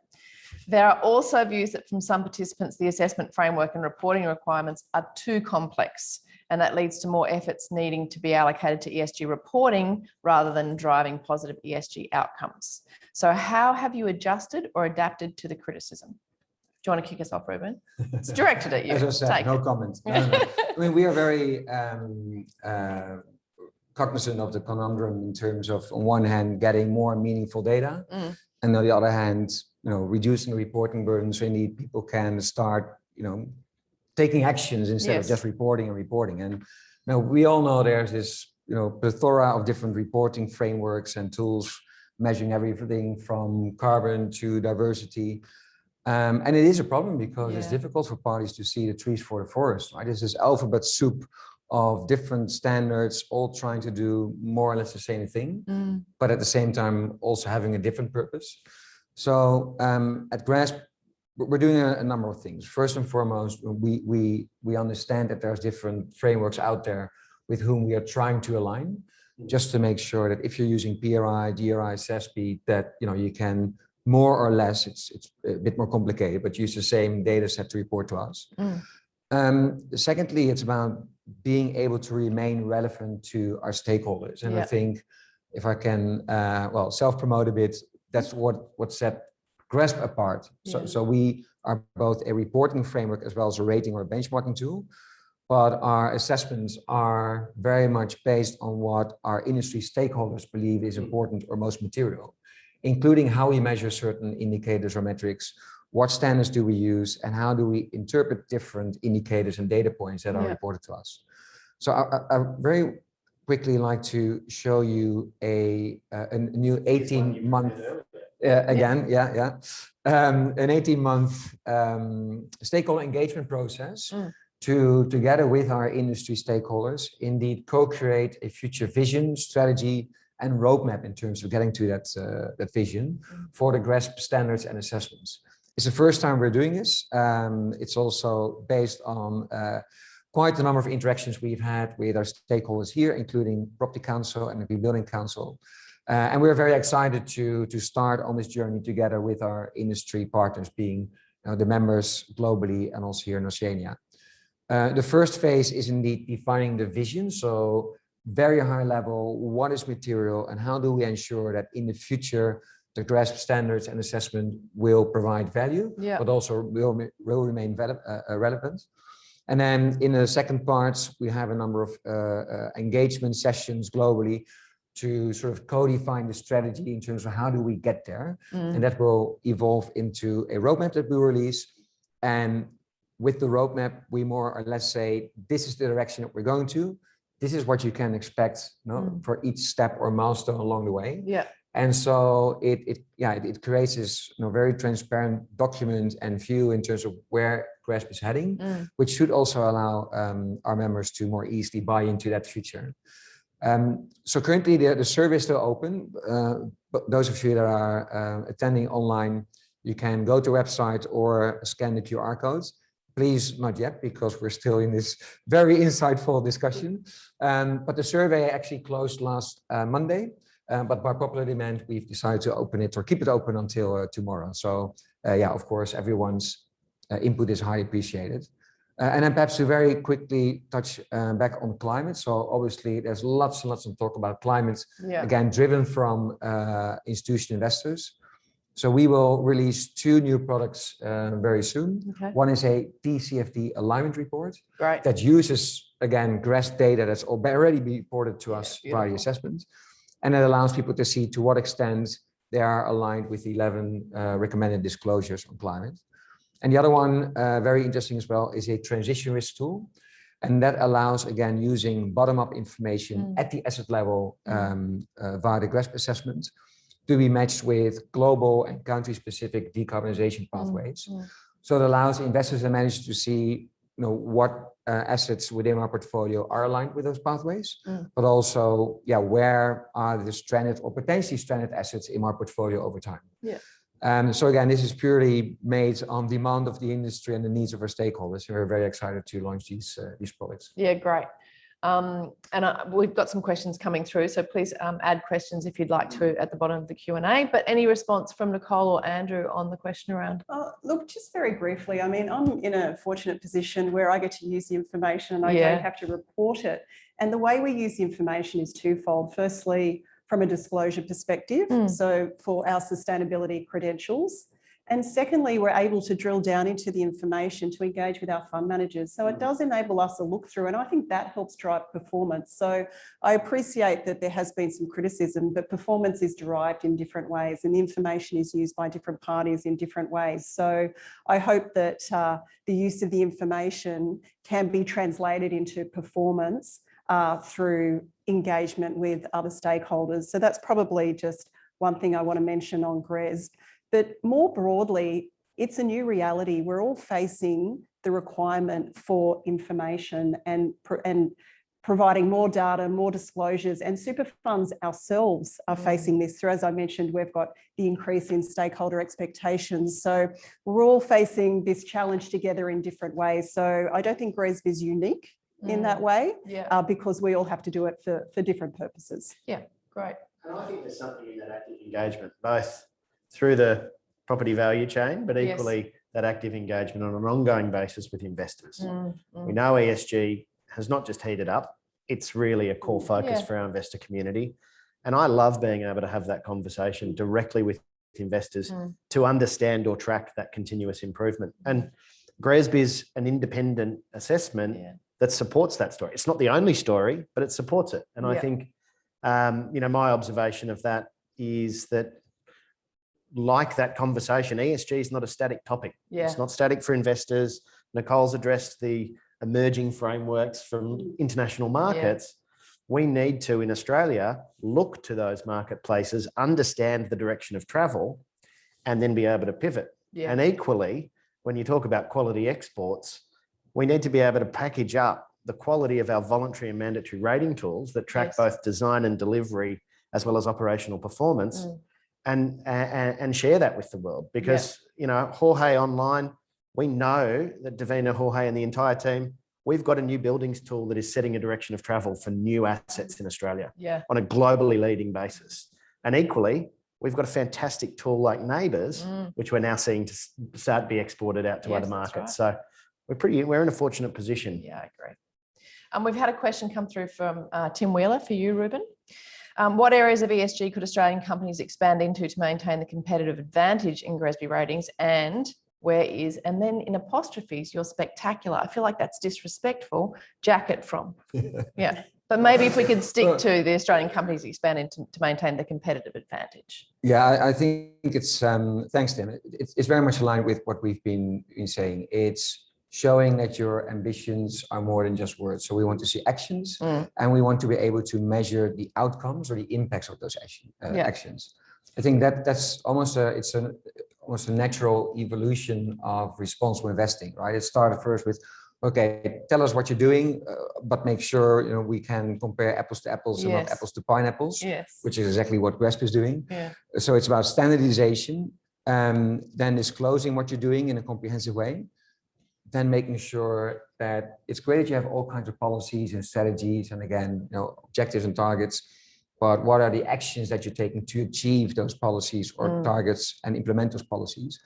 There are also views that from some participants, the assessment framework and reporting requirements are too complex, and that leads to more efforts needing to be allocated to ESG reporting rather than driving positive ESG outcomes. So how have you adjusted or adapted to the criticism? Do you want to kick us off, Ruben? It's directed at you.
As I said, no comments. No. I mean, we are very cognizant of the conundrum in terms of, on one hand, getting more meaningful data, and on the other hand, reducing the reporting burden so indeed people can start, taking actions instead of just reporting. And now we all know there's this, plethora of different reporting frameworks and tools measuring everything from carbon to diversity. And it is a problem because it's difficult for parties to see the trees for the forest, right? This is alphabet soup of different standards, all trying to do more or less the same thing, but at the same time also having a different purpose. So at GRESB, we're doing a number of things. First and foremost, we understand that there's different frameworks out there with whom we are trying to align, just to make sure that if you're using PRI, GRI, CESP, that you can more or less, it's a bit more complicated, but use the same data set to report to us. Secondly, it's about being able to remain relevant to our stakeholders. And I think if I can, self-promote a bit, that's what set GRESB apart. So we are both a reporting framework as well as a rating or a benchmarking tool, but our assessments are very much based on what our industry stakeholders believe is important or most material, including how we measure certain indicators or metrics, what standards do we use, and how do we interpret different indicators and data points that are reported to us. So I very quickly like to show you a new 18-month, an 18-month stakeholder engagement process to, together with our industry stakeholders, indeed co-create a future vision, strategy, and roadmap in terms of getting to that vision for the GRESB standards and assessments. It's the first time we're doing this. It's also based on quite a number of interactions we've had with our stakeholders here, including Property Council and the Green Building Council. And we're very excited to start on this journey together with our industry partners, being the members globally and also here in Oceania. The first phase is indeed defining the vision. So very high level, what is material and how do we ensure that in the future, the GRESB standards and assessment will provide value, but also will remain relevant. And then in the second part, we have a number of engagement sessions globally to sort of co-define the strategy in terms of how do we get there. And that will evolve into a roadmap that we release. And with the roadmap, we more or less say, this is the direction that we're going to. This is what you can expect for each step or milestone along the way. And so it creates this very transparent document and view in terms of where GRESB is heading, which should also allow our members to more easily buy into that future. So currently the survey is still open, but those of you that are attending online, you can go to the website or scan the QR codes. please not yet, because we're still in this very insightful discussion. But the survey actually closed last Monday, but by popular demand, we've decided to open it or keep it open until tomorrow. So yeah, of course, everyone's input is highly appreciated. And then perhaps to very quickly touch back on climate. So obviously there's lots and lots of talk about climate, again, driven from institutional investors. So we will release 2 new products very soon.
Okay.
One is a TCFD alignment report
Great.
that uses, again, GRESB data that's already been reported to us via the assessment. And it allows people to see to what extent they are aligned with the 11 recommended disclosures on climate. And the other one, very interesting as well, is a transition risk tool. And that allows, again, using bottom-up information at the asset level via the GRESB assessment to be matched with global and country-specific decarbonization pathways. So it allows investors and managers to see, what assets within our portfolio are aligned with those pathways, but also, where are the stranded or potentially stranded assets in our portfolio over time. So again, this is purely made on demand of the industry and the needs of our stakeholders. We're very excited to launch these products.
Yeah, great. And we've got some questions coming through, so please add questions if you'd like to at the bottom of the Q&A. But any response from Nicole or Andrew on the question around?
Look, just very briefly, I mean, I'm in a fortunate position where I get to use the information and I don't have to report it. And the way we use the information is twofold. Firstly, from a disclosure perspective, so for our sustainability credentials. And secondly, we're able to drill down into the information to engage with our fund managers. So it does enable us a look through, and I think that helps drive performance. So I appreciate that there has been some criticism, but performance is derived in different ways and the information is used by different parties in different ways. So I hope that the use of the information can be translated into performance through engagement with other stakeholders. So that's probably just one thing I want to mention on GRESB. But more broadly, it's a new reality. We're all facing the requirement for information and providing more data, more disclosures, and super funds ourselves are facing this through, as I mentioned, we've got the increase in stakeholder expectations. So we're all facing this challenge together in different ways. So I don't think GRESB is unique in that way, because we all have to do it for different purposes. Yeah, great.
And I think there's something in that active engagement, both through the property value chain, but equally that active engagement on an ongoing basis with investors. We know ESG has not just heated up, it's really a core focus for our investor community. And I love being able to have that conversation directly with investors to understand or track that continuous improvement. And GRESB is an independent assessment that supports that story. It's not the only story, but it supports it. And I think, my observation of that is that, like that conversation, ESG is not a static topic. It's not static for investors. Nicole's addressed the emerging frameworks from international markets. We need to, in Australia, look to those marketplaces, understand the direction of travel, and then be able to pivot. And equally, when you talk about quality exports, we need to be able to package up the quality of our voluntary and mandatory rating tools that track both design and delivery, as well as operational performance, and share that with the world. Because, Jorge online, we know that Davina, Jorge and the entire team, we've got a new buildings tool that is setting a direction of travel for new assets in Australia on a globally leading basis. And equally, we've got a fantastic tool like Neighbours, which we're now seeing to start to be exported out to other markets. So we're in a fortunate position.
Yeah, I agree. We've had a question come through from Tim Wheeler for you, Ruben. What areas of ESG could Australian companies expand into to maintain the competitive advantage in GRESB ratings, and where is, and then in apostrophes, you're spectacular. I feel like that's disrespectful. Jacket from. But maybe if we could stick to the Australian companies expanding to maintain the competitive advantage.
Yeah, I think it's, thanks, Tim. It's very much aligned with what we've been saying. It's showing that your ambitions are more than just words. So we want to see actions, and we want to be able to measure the outcomes or the impacts of those actions. I think that's almost almost a natural evolution of responsible investing, right? It started first with, okay, tell us what you're doing, but make sure we can compare apples to apples and not apples to pineapples, which is exactly what GRESB is doing. So it's about standardization, then disclosing what you're doing in a comprehensive way. then making sure that it's great that you have all kinds of policies and strategies and again, objectives and targets, but what are the actions that you're taking to achieve those policies or targets and implement those policies?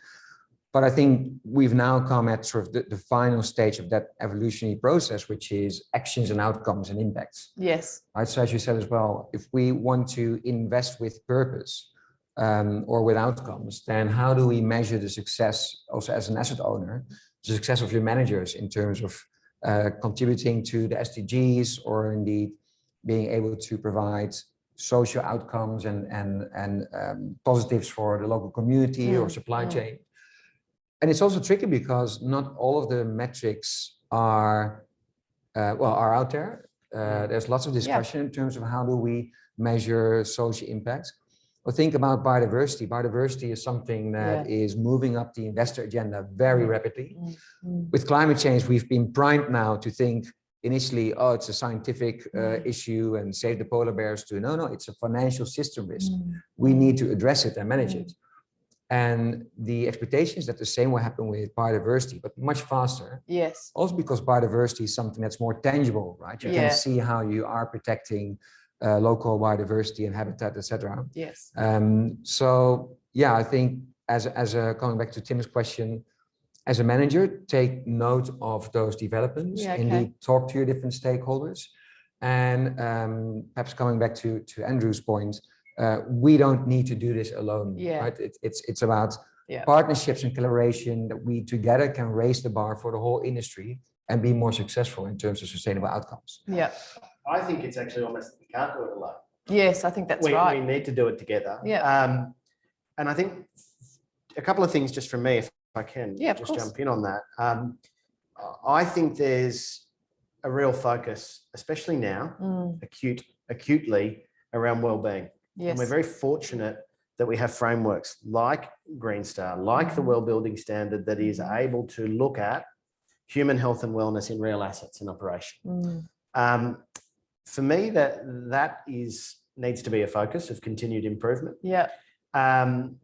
But I think we've now come at sort of the final stage of that evolutionary process, which is actions and outcomes and impacts.
Yes.
Right. So as you said as well, if we want to invest with purpose or with outcomes, then how do we measure the success also as an asset owner, the success of your managers in terms of contributing to the SDGs or indeed being able to provide social outcomes and positives for the local community or supply chain. And it's also tricky because not all of the metrics are out there. There's lots of discussion in terms of how do we measure social impact. Well, think about biodiversity. Biodiversity is something that is moving up the investor agenda very rapidly. With climate change, we've been primed now to think initially, oh, it's a scientific issue and save the polar bears to no, it's a financial system risk. We need to address it and manage it. And the expectation is that the same will happen with biodiversity, but much faster.
Yes.
Also because biodiversity is something that's more tangible, right? You can see how you are protecting local biodiversity and habitat, etc.
Yes.
So yeah, I think as coming back to Tim's question, as a manager, take note of those developments. Indeed, talk to your different stakeholders, and perhaps coming back to Andrew's point. We don't need to do this alone, right? It's about partnerships and collaboration that we together can raise the bar for the whole industry and be more successful in terms of sustainable outcomes.
Yeah.
I think it's actually almost that we can't do it alone.
Yes, I think that's right.
We need to do it together.
Yeah.
And I think a couple of things just from me, if I can just jump in on that. I think there's a real focus, especially now, acutely around well-being.
Yes.
And we're very fortunate that we have frameworks like Green Star, like the Well Building Standard that is able to look at human health and wellness in real assets and operation. For me, that needs to be a focus of continued improvement.
Yeah.
And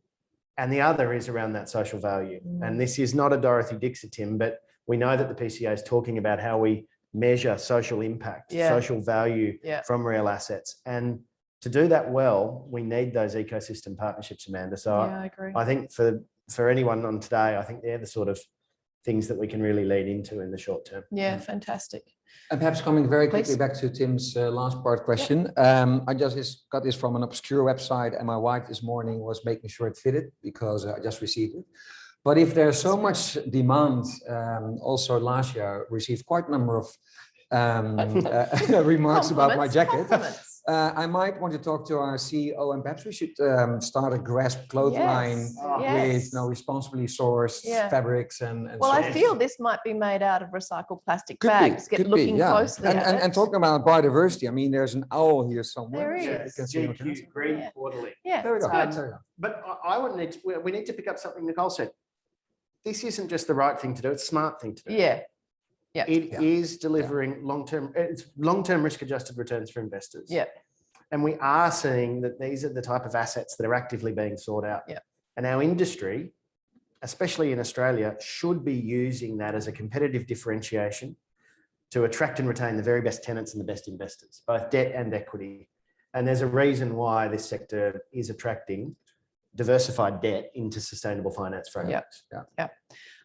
the other is around that social value. And this is not a Dorothy Dixit, Tim, but we know that the PCA is talking about how we measure social impact, social value from real assets. And to do that well, we need those ecosystem partnerships, Amanda. So
I agree.
I think for anyone on today, I think they're the sort of things that we can really lead into in the short term.
Yeah, fantastic.
And perhaps coming very quickly back to Tim's last part question. I just got this from an obscure website and my wife this morning was making sure it fitted because I just received it. But if there's so much demand, also last year received quite a number of remarks about my jacket. I might want to talk to our CEO and perhaps we should start a GRESB clothesline with responsibly sourced fabrics and
well, I feel this might be made out of recycled plastic bags. Get looking closely at it.
And talking about biodiversity, I mean, there's an owl here somewhere.
There is.
GQ, Green Quarterly.
Yeah,
there we go.
But we need to pick up something Nicole said. This isn't just the right thing to do; it's a smart thing to do.
Yeah.
It is delivering long-term risk-adjusted returns for investors.
Yeah.
And we are seeing that these are the type of assets that are actively being sought out.
Yeah.
And our industry, especially in Australia, should be using that as a competitive differentiation to attract and retain the very best tenants and the best investors, both debt and equity. And there's a reason why this sector is attracting diversified debt into sustainable finance frameworks.
Yeah.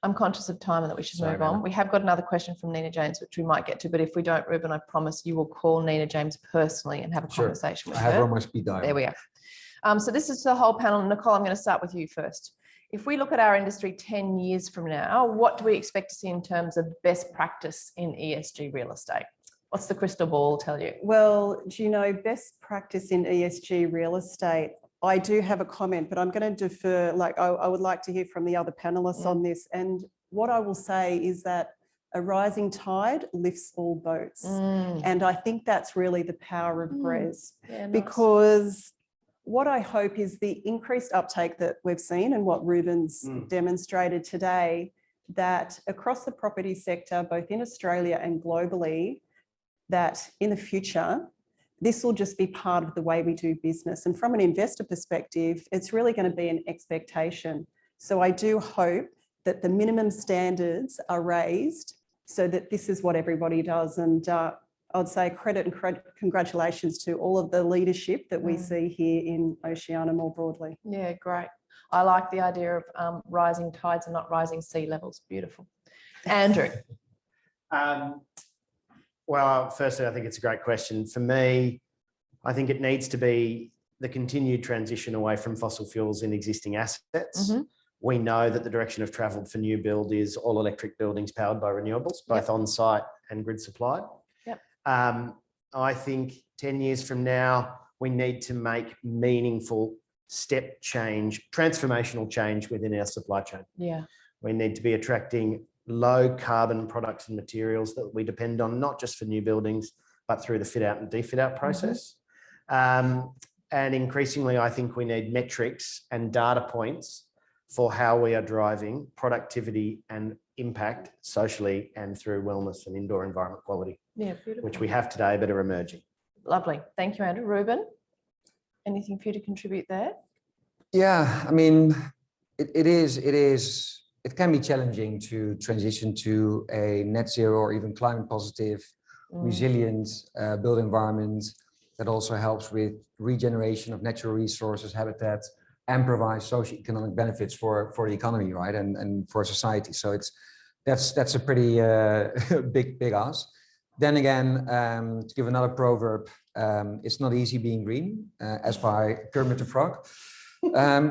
I'm conscious of time and that we should move on. We have got another question from Nina James, which we might get to, but if we don't, Ruben, I promise you will call Nina James personally and have a conversation with her.
I have her on my speed dial.
There we are. So this is the whole panel. Nicole, I'm going to start with you first. If we look at our industry 10 years from now, what do we expect to see in terms of best practice in ESG real estate? What's the crystal ball tell you?
Well, do you know, best practice in ESG real estate, I do have a comment, but I'm going to defer, I would like to hear from the other panelists on this. And what I will say is that a rising tide lifts all boats. And I think that's really the power of GRESB, because what I hope is the increased uptake that we've seen and what Ruben's demonstrated today, that across the property sector, both in Australia and globally, that in the future, this will just be part of the way we do business. And from an investor perspective, it's really going to be an expectation. So I do hope that the minimum standards are raised so that this is what everybody does. And I'd say credit and congratulations to all of the leadership that we see here in Oceania more broadly.
Yeah, great. I like the idea of rising tides and not rising sea levels. Beautiful. Andrew.
Well, firstly, I think it's a great question. For me, I think it needs to be the continued transition away from fossil fuels in existing assets. We know that the direction of travel for new build is all electric buildings powered by renewables, both on-site and grid supplied. I think 10 years from now, we need to make meaningful step change, transformational change within our supply chain. We need to be attracting low carbon products and materials that we depend on, not just for new buildings, but through the fit out and defit out process. And increasingly, I think we need metrics and data points for how we are driving productivity and impact socially and through wellness and indoor environment quality, which we have today, but are emerging.
Lovely. Thank you, Andrew. Ruben, anything for you to contribute there?
Yeah, I mean, it can be challenging to transition to a net zero or even climate positive, resilient built environment that also helps with regeneration of natural resources, habitat, and provides socioeconomic benefits for the economy, right, and for society. So that's a pretty big ask. Then again, to give another proverb, it's not easy being green, as by Kermit the Frog.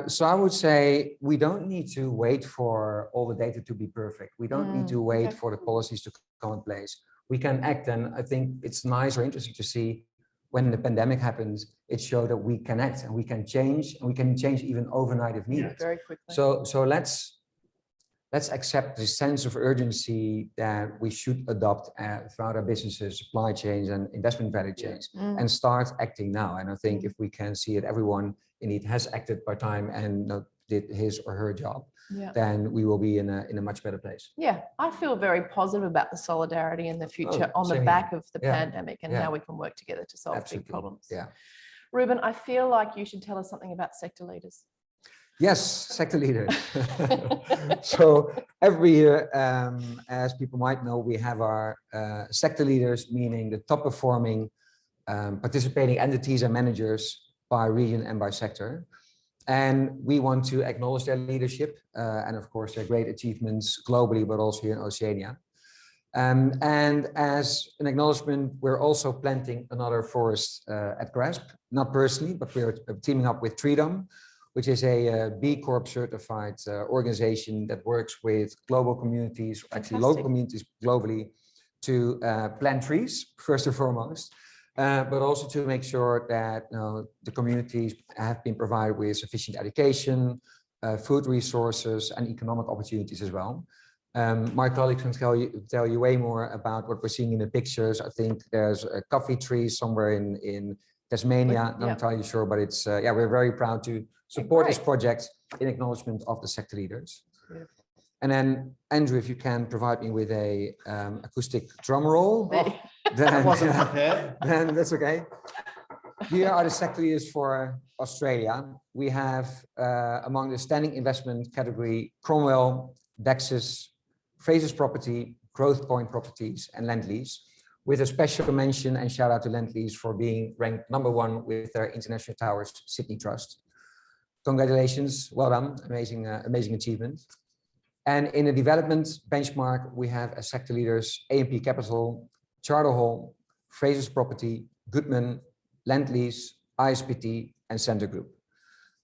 So I would say we don't need to wait for all the data to be perfect. We don't need to wait for the policies to come in place. We can act, and I think it's nice or interesting to see when the pandemic happens, it showed that we can act and we can change, and we can change even overnight if needed.
Very quickly.
So let's accept the sense of urgency that we should adopt throughout our businesses, supply chains, and investment value chains, and start acting now. And I think if we can see that everyone indeed has acted by time and did his or her job, then we will be in a much better place.
Yeah, I feel very positive about the solidarity in the future on the back of the pandemic and how we can work together to solve big problems. Ruben, I feel like you should tell us something about sector leaders.
Yes, sector leaders. So every year, as people might know, we have our sector leaders, meaning the top performing participating entities and managers by region and by sector. And we want to acknowledge their leadership and of course their great achievements globally, but also here in Oceania. And as an acknowledgement, we're also planting another forest at GRESB, not personally, but we're teaming up with Freedom, which is a B Corp certified organization that works with global communities, actually local communities globally, to plant trees, first and foremost. But also to make sure that the communities have been provided with sufficient education, food resources, and economic opportunities as well. My colleagues can tell you way more about what we're seeing in the pictures. I think there's a coffee tree somewhere in Tasmania. Not entirely sure, but it's we're very proud to support this project in acknowledgement of the sector leaders. And then, Andrew, if you can provide me with a acoustic drum roll, then that's okay. Here are the sector leaders for Australia. We have among the standing investment category, Cromwell, Dexus, Fraser's Property, Growth Point Properties, and Lendlease, with a special mention and shout out to Lendlease for being ranked #1 with their International Towers Sydney Trust. Congratulations, well done, amazing achievement. And in the development benchmark, we have as sector leaders A&P Capital, Charter Hall, Fraser's Property, Goodman, Lendlease, ISPT, and Centre Group.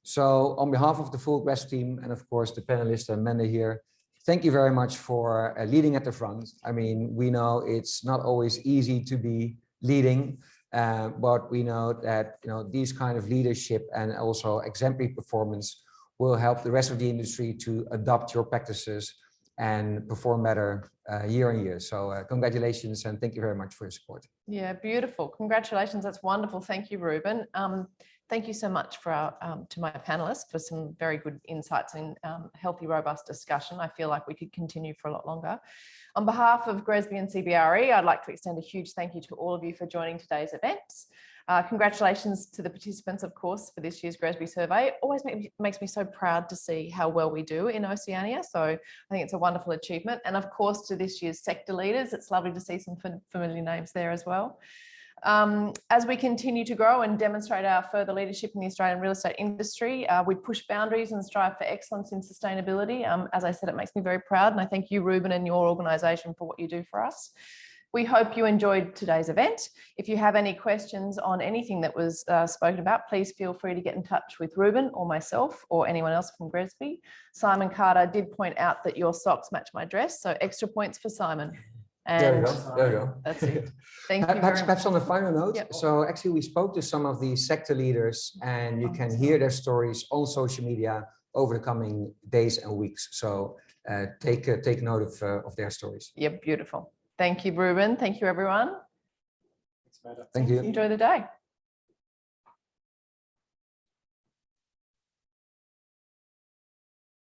So on behalf of the full GRESB team, and of course the panelists and Amanda here, thank you very much for leading at the front. I mean, we know it's not always easy to be leading, but we know that these kind of leadership and also exemplary performance will help the rest of the industry to adopt your practices and perform better year on year. So congratulations and thank you very much for your support.
Yeah, beautiful. Congratulations. That's wonderful. Thank you, Ruben. Thank you so much for to my panelists for some very good insights and healthy, robust discussion. I feel like we could continue for a lot longer. On behalf of GRESB and CBRE, I'd like to extend a huge thank you to all of you for joining today's events. Congratulations to the participants, of course, for this year's GRESB survey. Always makes me so proud to see how well we do in Oceania. So I think it's a wonderful achievement. And of course, to this year's sector leaders, it's lovely to see some familiar names there as well. As we continue to grow and demonstrate our further leadership in the Australian real estate industry, we push boundaries and strive for excellence in sustainability. As I said, it makes me very proud, and I thank you, Ruben, and your organisation for what you do for us. We hope you enjoyed today's event. If you have any questions on anything that was spoken about, please feel free to get in touch with Ruben or myself or anyone else from GRESB. Simon Carter did point out that your socks match my dress, so extra points for Simon. And
there we go. There we go.
That's it. Thank you.
Perhaps on a final note.
Yep.
So actually, we spoke to some of the sector leaders, and you can hear their stories on social media over the coming days and weeks. So take note of their stories.
Yeah, beautiful. Thank you, Ruben. Thank you, everyone.
Thank you.
Enjoy the day.